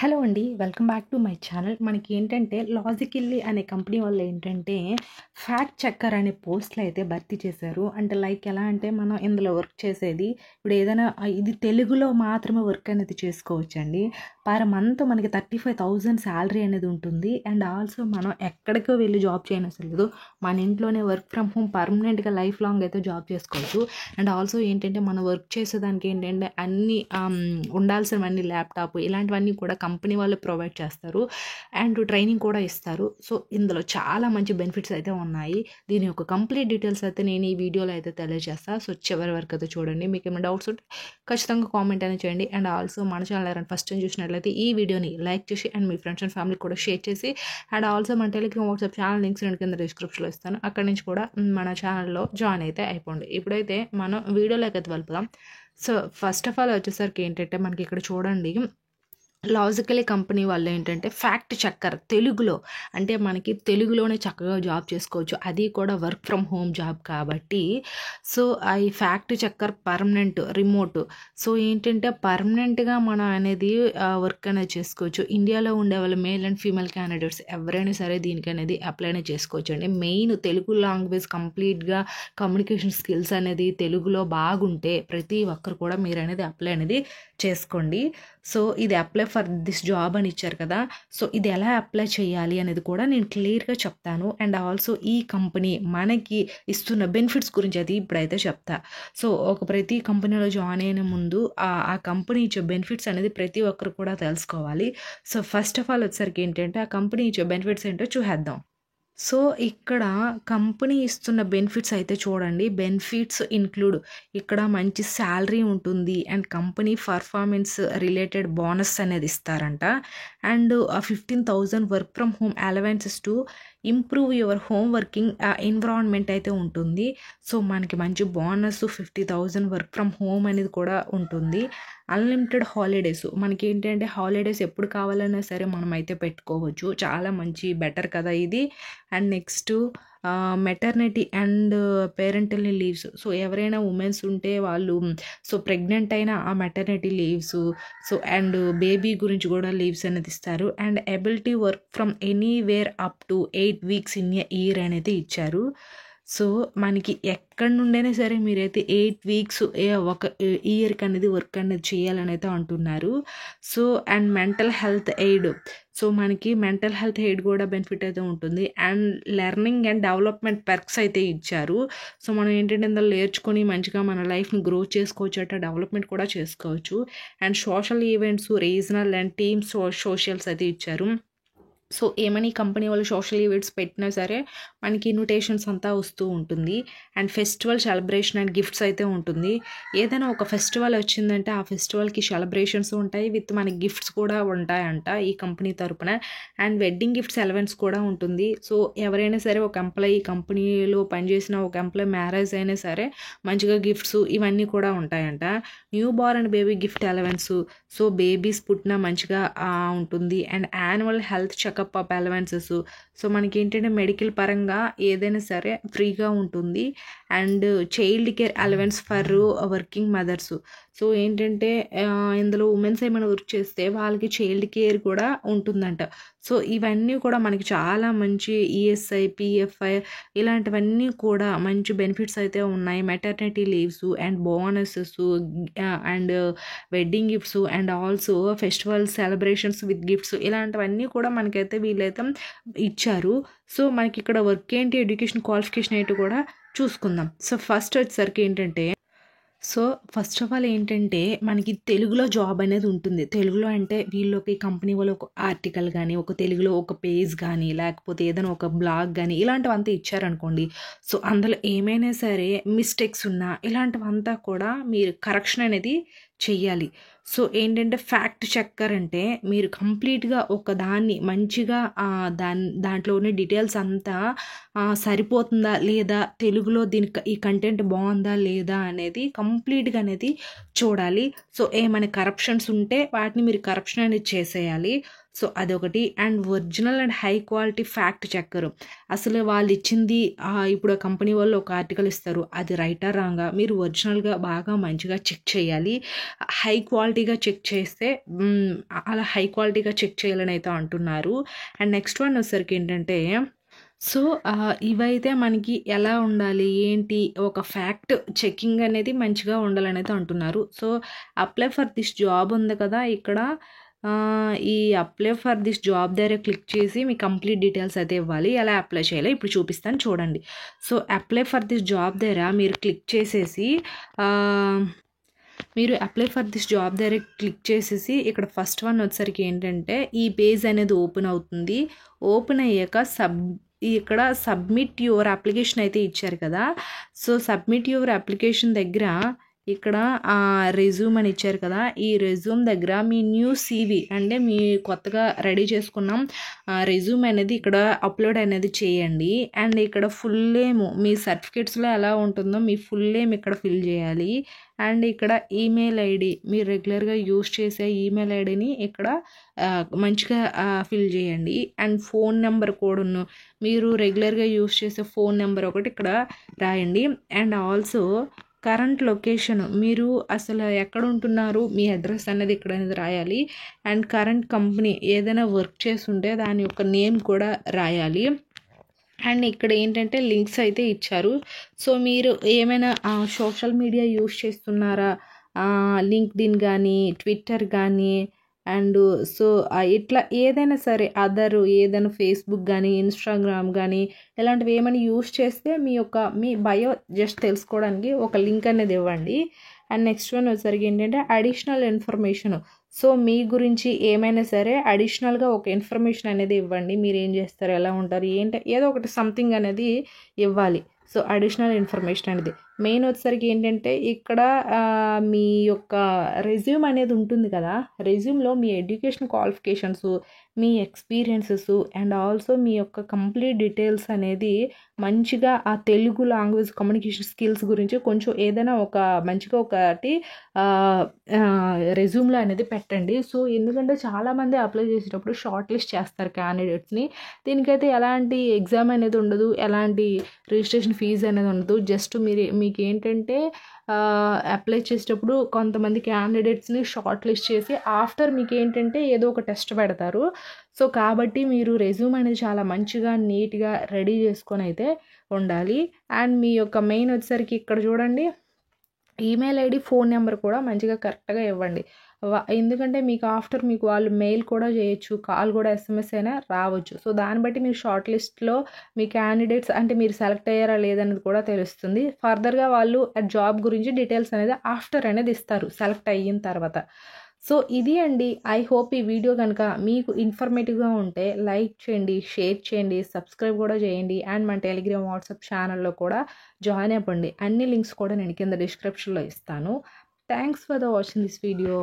Hello అండి. Welcome back to my channel. మనకి ఏంటంటే లాజికల్లీ అనే కంపెనీ వాళ్ళు ఏంటంటే ఫ్యాక్ట్ చెక్కర్ అనే పోస్ట్‌లు అయితే భర్తీ చేశారు. అంటే లైక్ ఎలా అంటే మనం ఇందులో వర్క్ చేసేది ఇప్పుడు ఏదైనా ఇది తెలుగులో మాత్రమే వర్క్ అనేది చేసుకోవచ్చండి. పర్ మంత్ మనకి 35,000 సాలరీ అనేది ఉంటుంది. అండ్ ఆల్సో మనం ఎక్కడికో వెళ్ళి జాబ్ చేయనవసరం లేదు. మన ఇంట్లోనే వర్క్ ఫ్రమ్ హోమ్ పర్మనెంట్‌గా లైఫ్ లాంగ్ అయితే జాబ్ చేసుకోవచ్చు. అండ్ ఆల్సో ఏంటంటే మనం వర్క్ చేసేదానికి ఏంటంటే అన్నీ ఉండాల్సినవన్నీ ల్యాప్‌టాప్ ఇలాంటివన్నీ కూడా కంపెనీ వాళ్ళు ప్రొవైడ్ చేస్తారు. అండ్ ట్రైనింగ్ కూడా ఇస్తారు. సో, ఇందులో చాలా మంచి బెనిఫిట్స్ అయితే ఉన్నాయి. దీని యొక్క కంప్లీట్ డీటెయిల్స్ అయితే నేను ఈ వీడియోలో అయితే తెలియజేస్తా. సో, చివరి వరకు అయితే చూడండి. మీకేమైనా డౌట్స్ ఉంటే ఖచ్చితంగా కామెంట్ అనేది చేయండి. అండ్ ఆల్సో మన ఛానల్ ఎవరైనా ఫస్ట్ టైం చూసినట్లయితే ఈ వీడియోని లైక్ చేసి అండ్ మీ ఫ్రెండ్స్ అండ్ ఫ్యామిలీకి కూడా షేర్ చేసి అండ్ ఆల్సో మన టెలిగ్రామ్, వాట్సాప్ ఛానల్ లింక్స్ నేను కింద డిస్క్రిప్షన్‌లో ఇస్తాను. అక్కడి నుంచి కూడా మన ఛానల్‌లో జాయిన్ అయితే అయిపోండి. ఇప్పుడైతే మనం వీడియోలోకి అయితే వెళ్ళిపోదాం. సో, ఫస్ట్ ఆఫ్ ఆల్ వచ్చేసరికి ఏంటంటే మనకి ఇక్కడ చూడండి లాజికలీ కంపెనీ వాళ్ళు ఏంటంటే ఫ్యాక్ట్ చెక్కర్ తెలుగులో అంటే మనకి తెలుగులోనే చక్కగా జాబ్ చేసుకోవచ్చు. అది కూడా వర్క్ ఫ్రమ్ హోమ్ జాబ్ కాబట్టి సో ఈ ఫ్యాక్ట్ చెక్కర్ పర్మనెంట్ రిమోట్. సో ఏంటంటే పర్మనెంట్గా మనం అనేది వర్క్ అనేది చేసుకోవచ్చు. ఇండియాలో ఉండే వాళ్ళు మేల్ అండ్ ఫీమేల్ క్యాండిడేట్స్ ఎవరైనా సరే దీనికి అనేది అప్లై అనేది చేసుకోవచ్చు అండి. మెయిన్ తెలుగు లాంగ్వేజ్ కంప్లీట్గా కమ్యూనికేషన్ స్కిల్స్ అనేది తెలుగులో బాగుంటే ప్రతి ఒక్కరు కూడా మీరు అనేది అప్లై అనేది చేసుకోండి. సో ఇది అప్లై ఫర్ దిస్ జాబ్ అని ఇచ్చారు కదా. సో ఇది ఎలా అప్లై చేయాలి అనేది కూడా నేను క్లియర్గా చెప్తాను. అండ్ ఆల్సో ఈ కంపెనీ మనకి ఇస్తున్న బెనిఫిట్స్ గురించి అది ఇప్పుడైతే చెప్తా. సో ప్రతి కంపెనీలో జాయిన్ అయిన ముందు ఆ కంపెనీ ఇచ్చే బెనిఫిట్స్ అనేది ప్రతి ఒక్కరు కూడా తెలుసుకోవాలి. సో ఫస్ట్ ఆఫ్ ఆల్ వచ్చేసరికి ఏంటంటే ఆ కంపెనీ ఇచ్చే బెనిఫిట్స్ ఏంటో చూసేద్దాం. సో ఇక్కడ కంపెనీ ఇస్తున్న బెనిఫిట్స్ అయితే చూడండి. బెనిఫిట్స్ ఇన్క్లూడ్ ఇక్కడ మంచి శాలరీ ఉంటుంది and company performance related bonus అనేది ఇస్తారంట. And 15,000 work from home allowances to improve your home working environment అయితే ఉంటుంది. సో మనకి మంచి బోనస్ 50,000 వర్క్ ఫ్రమ్ హోమ్ అనేది కూడా ఉంటుంది. అన్లిమిటెడ్ హాలిడేస్ మనకి ఏంటంటే హాలిడేస్ ఎప్పుడు కావాలన్నా సరే మనం అయితే పెట్టుకోవచ్చు. చాలా మంచి బెటర్ కదా ఇది. And next maternity and parental leaves. So ఎవరైనా ఉమెన్స్ ఉంటే వాళ్ళు సో ప్రెగ్నెంట్ అయిన ఆ maternity leaves so and baby గురించి కూడా లీవ్స్ అనేది ఇస్తారు. And ability work from anywhere up to 8 weeks in a year అనేది ఇచ్చారు. సో మనకి ఎక్కడి నుండైనా సరే మీరైతే 8 వీక్స్ ఒక ఇయర్కి అనేది వర్క్ అనేది చేయాలని అయితే అంటున్నారు. So and mental health aid. So మనకి మెంటల్ హెల్త్ ఎయిడ్ కూడా బెనిఫిట్ అయితే ఉంటుంది. And learning and development perks అయితే ఇచ్చారు. సో మనం ఏంటంటే ఇందులో నేర్చుకొని మంచిగా మన లైఫ్ని గ్రో చేసుకోవచ్చు అంటే డెవలప్మెంట్ కూడా చేసుకోవచ్చు. And social events regional and team socials అయితే ఇచ్చారు. సో ఏమని కంపెనీ వాళ్ళు సోషల్ ఈవెంట్స్ పెట్టినా సరే మనకి ఇన్విటేషన్స్ అంతా వస్తూ ఉంటుంది. And festival celebration and gifts అయితే ఉంటుంది. ఏదైనా ఒక ఫెస్టివల్ వచ్చిందంటే ఆ ఫెస్టివల్కి సెలబ్రేషన్స్ ఉంటాయి విత్ మనకి గిఫ్ట్స్ కూడా ఉంటాయంట ఈ కంపెనీ తరపున. అండ్ వెడ్డింగ్ గిఫ్ట్స్ అలవెన్స్ కూడా ఉంటుంది. సో ఎవరైనా సరే ఒక ఎంప్లాయీ కంపెనీలో పనిచేసిన ఒక ఎంప్లాయీ మ్యారేజ్ అయినా సరే మంచిగా గిఫ్ట్స్ ఇవన్నీ కూడా ఉంటాయంట. New born and baby gift allowance. So babies పుట్టిన మంచిగా ఉంటుంది. And annual health checkup of allowances. So మనకి ఏంటంటే మెడికల్ పరంగా ఏదైనా సరే ఫ్రీగా ఉంటుంది. And child care allowance for working mothers. So ఏంటంటే ఇందులో ఉమెన్స్ ఏమైనా వర్క్ చేస్తే వాళ్ళకి చైల్డ్ కేర్ కూడా ఉంటుందంట. సో ఇవన్నీ కూడా మనకి చాలా మంచి ఈఎస్ఐ పిఎఫ్ఐ ఇలాంటివన్నీ కూడా మంచి బెనిఫిట్స్ అయితే ఉన్నాయి. Maternity leaves and bonuses and wedding gifts and also festival celebrations with gifts ఇలాంటివన్నీ కూడా మనకైతే వీళ్ళైతే ఇచ్చారు. సో మనకి ఇక్కడ వర్క్ ఏంటి ఎడ్యుకేషన్ క్వాలిఫికేషన్ ఏంటి కూడా చూసుకుందాం. సో ఫస్ట్ వచ్చేసరికి ఏంటంటే సో ఫస్ట్ ఆఫ్ ఆల్ ఏంటంటే మనకి తెలుగులో జాబ్ అనేది ఉంటుంది. తెలుగులో అంటే వీళ్ళకి కంపెనీ వాళ్ళు ఒక ఆర్టికల్ కానీ ఒక తెలుగులో ఒక పేజ్ కానీ లేకపోతే ఏదైనా ఒక బ్లాగ్ కానీ ఇలాంటివంతా ఇచ్చారనుకోండి. సో అందులో ఏమైనా సరే మిస్టేక్స్ ఉన్నా ఇలాంటివంతా కూడా మీరు కరెక్షన్ అనేది చెయ్యాలి. సో ఏంటంటే ఫ్యాక్ట్ చెక్కర్ అంటే మీరు కంప్లీట్గా ఒక దాన్ని మంచిగా దాంట్లోని డీటెయిల్స్ అంతా సరిపోతుందా లేదా తెలుగులో దీనికి ఈ కంటెంట్ బాగుందా లేదా అనేది కంప్లీట్గా అనేది చూడాలి. సో ఏమైనా కరప్షన్స్ ఉంటే వాటిని మీరు కరప్షన్ అనేది చేసేయాలి. సో అదొకటి. And original and high quality fact checker. అసలు వాళ్ళు ఇచ్చింది ఇప్పుడు ఆ కంపెనీ వాళ్ళు ఒక ఆర్టికల్ ఇస్తారు, అది రైటా రాంగా మీరు ఒరిజినల్గా బాగా మంచిగా చెక్ చేయాలి. హై క్వాలిటీగా చెక్ చేస్తే అలా హై క్వాలిటీగా చెక్ చేయాలని అయితే అంటున్నారు. అండ్ నెక్స్ట్ వన్ వచ్చేసరికి ఏంటంటే, సో ఇవైతే మనకి ఎలా ఉండాలి ఏంటి ఒక ఫ్యాక్ట్ చెకింగ్ అనేది మంచిగా ఉండాలని అయితే అంటున్నారు. So apply for this job ఉంది కదా ఇక్కడ, ఈ అప్లై ఫర్ దిస్ జాబ్ దగ్గర క్లిక్ చేసి మీ కంప్లీట్ డీటెయిల్స్ అయితే ఇవ్వాలి. ఎలా అప్లై చేయాలో ఇప్పుడు చూపిస్తాను చూడండి. So apply for this job దగ్గర మీరు క్లిక్ చేసేసి క్లిక్ చేసేసి ఇక్కడ ఫస్ట్ వన్ వచ్చేసరికి ఏంటంటే ఈ పేజ్ అనేది ఓపెన్ అవుతుంది. ఓపెన్ అయ్యాక ఇక్కడ సబ్మిట్ యువర్ అప్లికేషన్ అయితే ఇచ్చారు కదా. సో సబ్మిట్ యువర్ అప్లికేషన్ దగ్గర ఇక్కడ రెజ్యూమ్ అని ఇచ్చారు కదా, ఈ రెజ్యూమ్ దగ్గర మీ న్యూ CV అంటే మీ కొత్తగా రెడీ చేసుకున్నాం రెజ్యూమ్ అనేది ఇక్కడ అప్లోడ్ అనేది చేయండి. అండ్ ఇక్కడ ఫుల్ నేమ్ మీ సర్టిఫికేట్స్లో ఎలా ఉంటుందో మీ ఫుల్ నేమ్ ఇక్కడ ఫిల్ చేయాలి. అండ్ ఇక్కడ ఈమెయిల్ ఐడి మీరు రెగ్యులర్గా యూజ్ చేసే ఈమెయిల్ ఐడిని ఇక్కడ మంచిగా ఫిల్ చేయండి. అండ్ ఫోన్ నెంబర్ కూడాను మీరు రెగ్యులర్గా యూజ్ చేసే ఫోన్ నెంబర్ ఒకటి ఇక్కడ రాయండి. అండ్ ఆల్సో కరెంట్ లొకేషన్ మీరు అసలు ఎక్కడ ఉంటున్నారు మీ అడ్రస్ అనేది ఇక్కడ అనేది రాయాలి. అండ్ కరెంట్ కంపెనీ ఏదైనా వర్క్ చేస్తుంటే దాని యొక్క నేమ్ కూడా రాయాలి. అండ్ ఇక్కడ ఏంటంటే లింక్స్ అయితే ఇచ్చారు. సో మీరు ఏమైనా సోషల్ మీడియా యూజ్ చేస్తున్నారా, లింక్డ్ఇన్ కానీ ట్విట్టర్ కానీ అండ్ సో ఇట్లా ఏదైనా సరే ఏదైనా ఫేస్బుక్ కానీ ఇన్స్టాగ్రామ్ కానీ ఇలాంటివి ఏమైనా యూజ్ చేస్తే మీ బయో జస్ట్ తెలుసుకోవడానికి ఒక లింక్ అనేది ఇవ్వండి. అండ్ నెక్స్ట్ వన్ వచ్చేసరికి ఏంటంటే అడిషనల్ ఇన్ఫర్మేషన్. సో మీ గురించి ఏమైనా సరే అడిషనల్గా ఒక ఇన్ఫర్మేషన్ అనేది ఇవ్వండి. మీరు ఏం చేస్తారు, ఎలా ఉంటారు, ఏదో ఒకటి సంథింగ్ అనేది ఇవ్వాలి. సో అడిషనల్ ఇన్ఫర్మేషన్ అనేది మెయిన్ వచ్చేసరికి ఏంటంటే ఇక్కడ మీ యొక్క రెజ్యూమ్ అనేది ఉంటుంది కదా, రెజ్యూమ్లో మీ ఎడ్యుకేషన్ క్వాలిఫికేషన్స్, మీ ఎక్స్పీరియన్సెస్ అండ్ ఆల్సో మీ యొక్క కంప్లీట్ డీటెయిల్స్ అనేది మంచిగా ఆ తెలుగు లాంగ్వేజ్ కమ్యూనికేషన్ స్కిల్స్ గురించి కొంచెం ఏదైనా మంచిగా ఒకటి రెజ్యూమ్లో అనేది పెట్టండి. సో ఎందుకంటే చాలామంది అప్లై చేసేటప్పుడు షార్ట్ లిస్ట్ చేస్తారు క్యాండిడేట్స్ని. దీనికైతే ఎలాంటి ఎగ్జామ్ అనేది ఉండదు, ఎలాంటి రిజిస్ట్రేషన్ ఫీజు అనేది ఉండదు. జస్ట్ మీకు ఏంటంటే అప్లై చేసేటప్పుడు కొంతమంది క్యాండిడేట్స్ని షార్ట్ లిస్ట్ చేసి ఆఫ్టర్ మీకు ఏంటంటే ఏదో ఒక టెస్ట్ పెడతారు. సో కాబట్టి మీరు రెజ్యూమ్ అనేది చాలా మంచిగా నీట్గా రెడీ చేసుకొని అయితే ఉండాలి. అండ్ మీ యొక్క మెయిన్ వచ్చేసరికి ఇక్కడ చూడండి ఈమెయిల్ ఐడి ఫోన్ నెంబర్ కూడా మంచిగా కరెక్ట్గా ఇవ్వండి. ఎందుకంటే మీకు వాళ్ళు మెయిల్ కూడా చేయొచ్చు, కాల్ కూడా SMS అయినా రావచ్చు. సో దాన్ని బట్టి మీరు షార్ట్ లిస్ట్లో మీ క్యాండిడేట్స్ అంటే మీరు సెలెక్ట్ అయ్యారా లేదనేది కూడా తెలుస్తుంది. ఫర్దర్గా వాళ్ళు జాబ్ గురించి డీటెయిల్స్ అనేది ఆఫ్టర్ అనేది ఇస్తారు సెలెక్ట్ అయిన తర్వాత. సో ఇది అండి. ఐ హోప్ ఈ వీడియో కనుక మీకు ఇన్ఫర్మేటివ్గా ఉంటే లైక్ చేయండి, షేర్ చేయండి, సబ్స్క్రైబ్ కూడా చేయండి. అండ్ మన టెలిగ్రామ్ వాట్సాప్ ఛానల్లో కూడా జాయిన్ అవ్వండి. అన్ని లింక్స్ కూడా నేను కింద డిస్క్రిప్షన్లో ఇస్తాను. Thanks for watching this video.